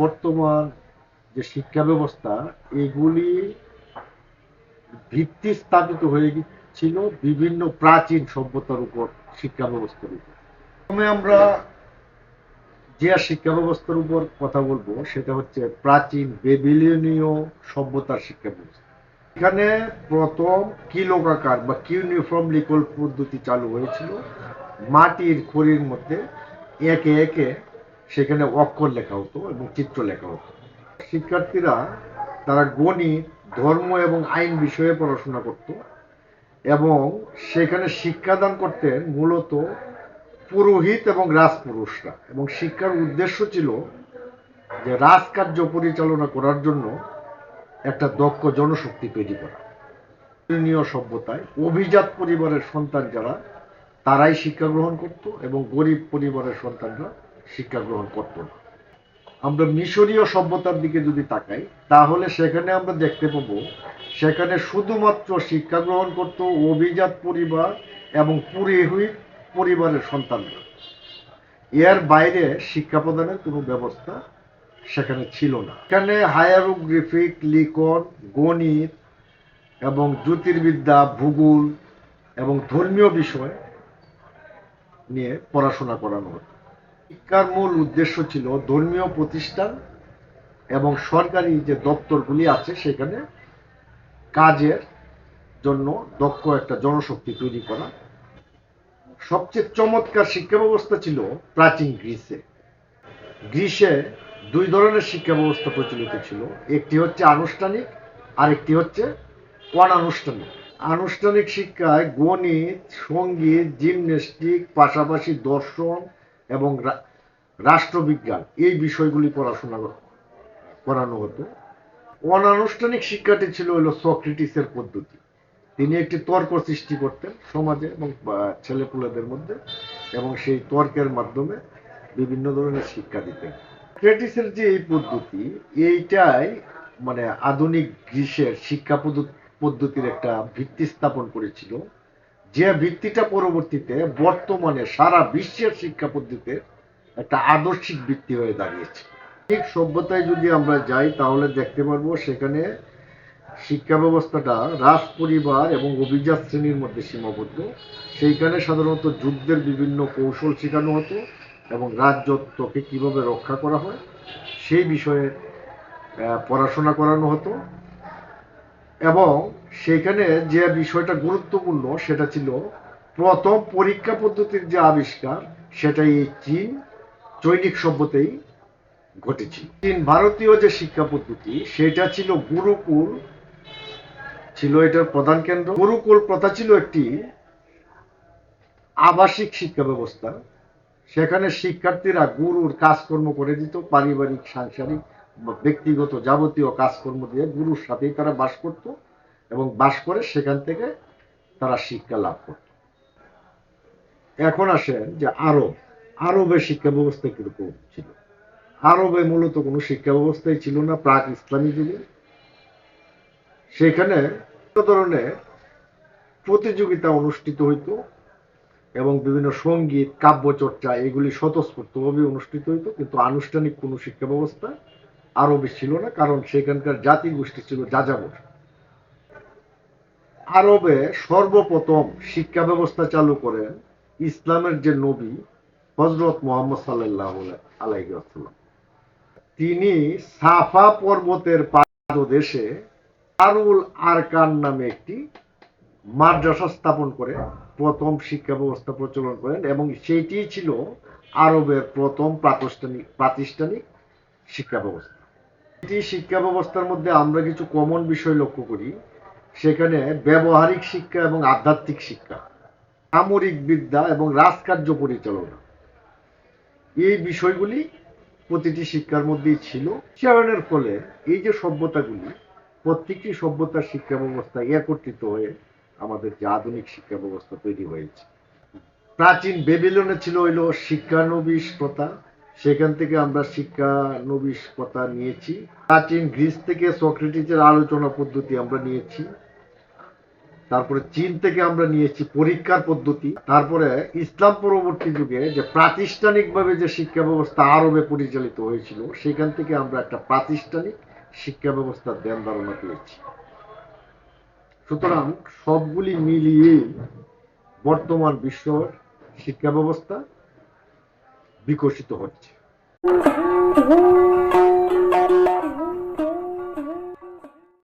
বর্তমান যে শিক্ষা ব্যবস্থা, এগুলি ভিত্তি স্থাপিত হয়ে ছিল বিভিন্ন প্রাচীন সভ্যতার উপর, শিক্ষা ব্যবস্থার উপর। প্রথমে আমরা যে শিক্ষা ব্যবস্থার উপর কথা বলবো সেটা হচ্ছে প্রাচীন বেবিলনীয় সভ্যতার শিক্ষা ব্যবস্থা। এখানে প্রথম কিলোকাকার বা কিউনিফর্ম লিখন পদ্ধতি চালু হয়েছিল। মাটির খড়ির মধ্যে একে একে সেখানে অক্ষর লেখা হতো এবং চিত্র লেখা হতো। শিক্ষার্থীরা তারা গণিত, ধর্ম এবং আইন বিষয়ে পড়াশোনা করত এবং সেখানে শিক্ষাদান করতেন মূলত পুরোহিত এবং রাজপুরুষরা, এবং শিক্ষার উদ্দেশ্য ছিল যে রাজকার্য পরিচালনা করার জন্য একটা দক্ষ জনশক্তি তৈরি করা। সভ্যতায় অভিজাত পরিবারের সন্তান যারা, তারাই শিক্ষা গ্রহণ করত এবং গরিব পরিবারের সন্তানরা শিক্ষা গ্রহণ করত না। আমরা মিশরীয় সভ্যতার দিকে যদি তাকাই তাহলে সেখানে আমরা দেখতে পাবো সেখানে শুধুমাত্র শিক্ষা গ্রহণ করত অভিজাত পরিবার এবং পুরোহিত পরিবারের সন্তানরা। এর বাইরে শিক্ষা প্রদানের কোনো ব্যবস্থা সেখানে ছিল না। এখানে হায়ারোগ্রাফিক লিখন, গণিত এবং জ্যোতির্বিদ্যা, ভূগোল এবং ধর্মীয় বিষয় নিয়ে পড়াশোনা করানো হতো। শিক্ষার মূল উদ্দেশ্য ছিল ধর্মীয় প্রতিষ্ঠান এবং সরকারি যে দপ্তরগুলি আছে সেখানে কাজের জন্য দক্ষ একটা জনশক্তি তৈরি করা। সবচেয়ে চমৎকার শিক্ষা ব্যবস্থা ছিল প্রাচীন গ্রিসে। গ্রিসে দুই ধরনের শিক্ষা ব্যবস্থা প্রচলিত ছিল, একটি হচ্ছে আনুষ্ঠানিক আর একটি হচ্ছে অনানুষ্ঠানিক। আনুষ্ঠানিক শিক্ষায় গণিত, সঙ্গীত, জিমন্যাস্টিক, পাশাপাশি দর্শন এবং রাষ্ট্রবিজ্ঞান এই বিষয়গুলি পড়াশোনা করানো হতো। অনানুষ্ঠানিক শিক্ষাটি ছিল হলো সক্রেটিসের পদ্ধতি। তিনি একটি তর্ক সৃষ্টি করতেন সমাজে এবং ছেলেপুলেদের মধ্যে, এবং সেই তর্কের মাধ্যমে বিভিন্ন ধরনের শিক্ষা দিতেন। সক্রেটিসের যে এই পদ্ধতি, এইটাই মানে আধুনিক গ্রিসের শিক্ষা পদ্ধতির একটা ভিত্তি স্থাপন করেছিল, যে ভিত্তিটা পরবর্তীতে বর্তমানে সারা বিশ্বের শিক্ষা পদ্ধতির একটা আদর্শিক ভিত্তি হয়ে দাঁড়িয়েছে। ঠিক সভ্যতায় যদি আমরা যাই তাহলে দেখতে পারবো সেখানে শিক্ষা ব্যবস্থাটা রাজ পরিবার এবং অভিজাত শ্রেণীর মধ্যে সীমাবদ্ধ। সেইখানে সাধারণত যুদ্ধের বিভিন্ন কৌশল শেখানো হতো এবং রাজত্বকে কিভাবে রক্ষা করা হয় সেই বিষয়ে পড়াশোনা করানো হতো। এবং সেখানে যে বিষয়টা গুরুত্বপূর্ণ সেটা ছিল প্রথম পরীক্ষা পদ্ধতির যে আবিষ্কার, সেটা এই চৈনিক সভ্যতাই ঘটেছিল। ভারতীয় যে শিক্ষা পদ্ধতি সেটা ছিল গুরুকুল, ছিল এটার প্রধান কেন্দ্র। গুরুকুল প্রথা ছিল একটি আবাসিক শিক্ষা ব্যবস্থা। সেখানে শিক্ষার্থীরা গুরুর কাজকর্ম করে দিত, পারিবারিক, সাংসারিক, ব্যক্তিগত যাবতীয় কাজকর্ম দিয়ে গুরুর সাথেই তারা বাস করত এবং বাস করে সেখান থেকে তারা শিক্ষা লাভ করত। এখন আসেন যে আরবের শিক্ষা ব্যবস্থা কিরকম ছিল। আরবে মূলত কোনো শিক্ষা ব্যবস্থাই ছিল না প্রাক ইসলামী যুগে। সেখানে ধরনের প্রতিযোগিতা অনুষ্ঠিত হইত এবং বিভিন্ন সঙ্গীত, কাব্যচর্চা এগুলি স্বতঃস্ফূর্তভাবে অনুষ্ঠিত হইত, কিন্তু আনুষ্ঠানিক কোনো শিক্ষা ব্যবস্থা আরবে ছিল না, কারণ সেখানকার জাতিগোষ্ঠী ছিল যাযাবর। আরবে সর্বপ্রথম শিক্ষা ব্যবস্থা চালু করেন ইসলামের যে নবী হযরত মুহাম্মদ সাল্লাল্লাহু আলাইহি ওয়াসাল্লাম। তিনি সাফা পর্বতের পাদদেশে দারুল আরকান নামে একটি মাদ্রাসা স্থাপন করে প্রথম শিক্ষা ব্যবস্থা প্রচলন করেন, এবং সেইটি ছিল আরবের প্রথম প্রাতিষ্ঠানিক শিক্ষা ব্যবস্থা। এটি শিক্ষা ব্যবস্থার মধ্যে আমরা কিছু কমন বিষয় লক্ষ্য করি। সেখানে ব্যবহারিক শিক্ষা এবং আধ্যাত্মিক শিক্ষা, সামরিক বিদ্যা এবং রাজকার্য পরিচালনা, এই বিষয়গুলি প্রতিটি শিক্ষার মধ্যেই ছিল। উচ্চারণের ফলে এই যে সভ্যতাগুলি, প্রত্যেকটি সভ্যতার শিক্ষা ব্যবস্থা একত্রিত হয়ে আমাদের যে আধুনিক শিক্ষা ব্যবস্থা তৈরি হয়েছে। প্রাচীন বেবিলনে ছিল হইল শিক্ষানবিশ প্রথা, সেখান থেকে আমরা শিক্ষানবিশ প্রথা নিয়েছি। প্রাচীন গ্রিস থেকে সক্রেটিসের আলোচনা পদ্ধতি আমরা নিয়েছি। তারপরে চীন থেকে আমরা নিয়েছি পরীক্ষার পদ্ধতি, তারপরে ইসলাম পরবর্তী যুগে যে প্রাতিষ্ঠানিকভাবে যে শিক্ষা ব্যবস্থা আরবে পরিচালিত হয়েছিল সেখান থেকে আমরা একটা প্রাতিষ্ঠানিক শিক্ষা ব্যবস্থার ধ্যান ধারণা পেয়েছি। সুতরাং সবগুলি মিলিয়ে বর্তমান বিশ্ব শিক্ষা ব্যবস্থা বিকশিত হচ্ছে।